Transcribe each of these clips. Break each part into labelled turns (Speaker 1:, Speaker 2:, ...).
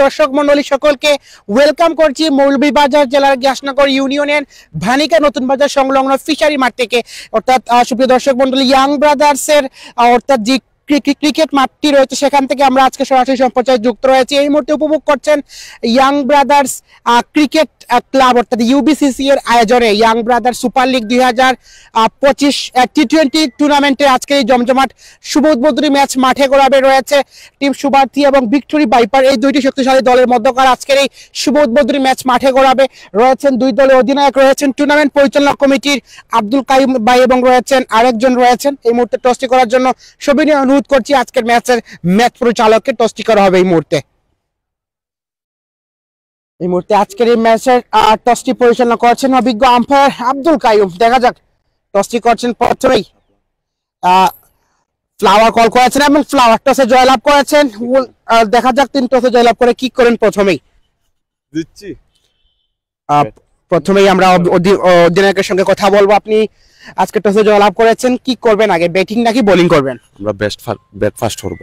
Speaker 1: দর্শক মন্ডলী সকলকে ওয়েলকাম করছি মৌলভীবাজার জেলার গ্যাসনগর ইউনিয়নের ভানিকা নতুন বাজার সংলগ্ন ফিশারি মাঠ থেকে। অর্থাৎ সুপ্রিয় দর্শক মন্ডলী, ইয়াং ব্রাদার্সের অর্থাৎ যে ক্রিকেট মাঠটি রয়েছে সেখান থেকে আমরা আজকে সরাসরি সম্প্রচার যুক্ত রয়েছি। এই মুহূর্তে উপভোগ করছেন ইয়াং ব্রাদার্স ক্রিকেট ক্লাব অর্থাৎ ইউবিসিসি এর আয়োজনে young brothers super league 2025 T20 টুর্নামেন্টে আজকে এই জমজমাট শুভ উদ্বোধনী ম্যাচ মাঠে গড়াবে। রয়েছে টিম সুবার্থী এবং ভিক্টোরি ভাইপার, এই দুইটি শক্তিশালী দলের মধ্যকার আজকের এই শুভ উদ্বোধনী ম্যাচ মাঠে গড়াবে। রয়েছেন দুই দলের অধিনায়ক, রয়েছেন টুর্নামেন্ট পরিচালনা কমিটির আব্দুল কাইম ভাই এবং রয়েছেন আরেকজন রয়েছেন। এই মুহূর্তে টসটি করার জন্য সবিনয় অনুরোধ করছি আজকের ম্যাচের ম্যাচ পরিচালককে টসটি করা হবে। এই মুহূর্তে আজকের এই ম্যাচের টসটি পরিচালনা করছেন অভিজ্ঞ আম্পায়ার আব্দুল কাইম। দেখা যাক, টসটি করছেন প্রথমেই ফ্লাওয়ার কল করেছেন এবং ফ্লাওয়ার টসে জয়লাভ করেছেন। দেখা যাক তিনি টসে জয়লাভ করে কি করেন। প্রথমেই আমরা অধিনায়কের সঙ্গে কথা বলবো। আপনি আজকে টসে জয়লাভ করেছেন, কি করবেন আগে, ব্যাটিং নাকি বোলিং করবেন?
Speaker 2: আমরা ব্যাট ফার্স্ট করব।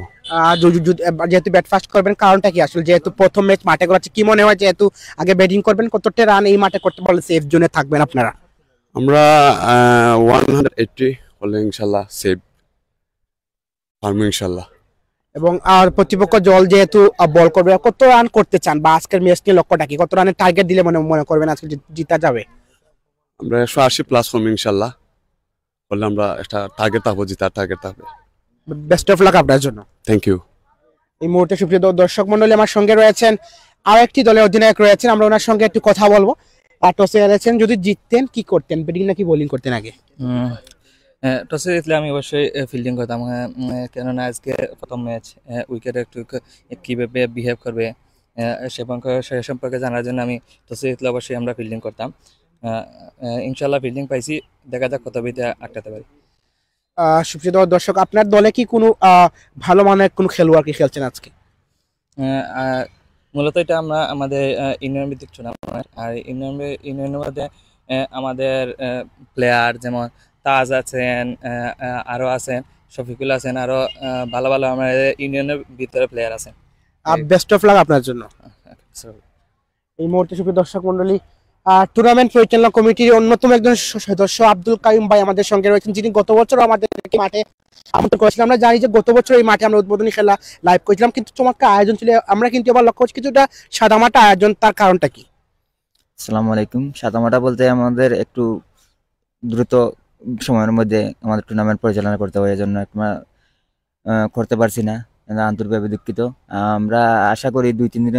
Speaker 1: যেহেতু ব্যাট ফার্স্ট করবেন, কারণটা কি আসলে? যেহেতু প্রথম ম্যাচ মাঠে করাচ্ছে, কি মনে হয় যেহেতু আগে ব্যাটিং করবেন, কতটা রান এই মাঠে করতে পারলে সেফ জোনে থাকবেন আপনারা?
Speaker 2: আমরা 180 হলে ইনশাআল্লাহ সেভ পারবো ইনশাআল্লাহ।
Speaker 1: এবং আর প্রতিপক্ষ দল যেহেতু বল করবে, কত রান করতে চান বা আজকের ম্যাচ নিয়ে লক্ষ্যটা কি? কত রানের টার্গেট দিলে মনে করবেন আজকে জিতা যাবে?
Speaker 2: আমরা 180 প্লাস করবো ইনশাআল্লাহ। বললে আমরা একটা টার্গেট থাকবো, জিতার টার্গেট থাকবে।
Speaker 1: বেস্ট অফ লাক আপনার জন্য।
Speaker 2: Thank you.
Speaker 1: এই মুহূর্তে সুপ্রিয় দর্শক মন্ডলী, আমার সঙ্গে রয়েছেন আরেকটি দলের অধিনায়ক রয়েছেন, আমরা ওনার সঙ্গে একটু কথা বলবো। টসে হেরেছেন, যদি জিততেন কি করতেন, ব্যাটিং নাকি বোলিং করতেন আগে?
Speaker 3: টসে জিতলে আমি অবশ্যই ফিল্ডিং করতাম, কেননা আজকে প্রথম ম্যাচ, উইকেটে একটু কীভাবে বিহেভ করবে সে সম্পর্কে জানার জন্য আমি টসে জিতলে অবশ্যই আমরা ফিল্ডিং করতাম। ইনশাল্লাহ ফিল্ডিং পাইছি, দেখা যাক কত বিতে আটকাতে পারি।
Speaker 1: সুপ্রিয় দর্শক, আপনার দলে কি কোনো ভালো মানের কোনো খেলোয়াড় কি খেলছেন আজকে?
Speaker 3: মূলত এটা আমরা আমাদের ইউনিয়ন ভিত্তিক টুর্নামেন্ট, আর ইউনিয়নের মধ্যে আমাদের প্লেয়ার যেমন তাজ আছেন, আরও আছেন শফিকুল আছেন, আরও ভালো ভালো আমাদের ইউনিয়নের ভিতরে প্লেয়ার আছেন।
Speaker 1: বেস্ট অফ লাক আপনার জন্য। এই মুহূর্তে সুপ্রিয় দর্শক মন্ডলী, টুর্নামেন্ট পরিচালনা কমিটির অন্যতম একজন সদস্য আব্দুল কাইম ভাই আমাদের সঙ্গে রয়েছেন, যিনি গত বছর আমাদের মাঠে আমন্ত্রণ করেছিলাম। আমরা জানি যে গত বছর এই মাঠে আমরা উদ্বোধনী খেলা লাইভ করেছিলাম, কিন্তু চমৎকার আয়োজন ছিল। আমরা কিন্তু এবার লক্ষ্য করছি কিছুটা সাদামাটা আয়োজন, তার কারণটা কি?
Speaker 4: আসসালামু আলাইকুম। সাদামাটা বলতে আমাদের একটু দ্রুত সময়ের মধ্যে আমাদের টুর্নামেন্ট পরিচালনা করতে হয়, এই জন্য করতে পারছি না, আন্তরিকভাবে দুঃখিত। আমরা আশা করি 2-3 দিনের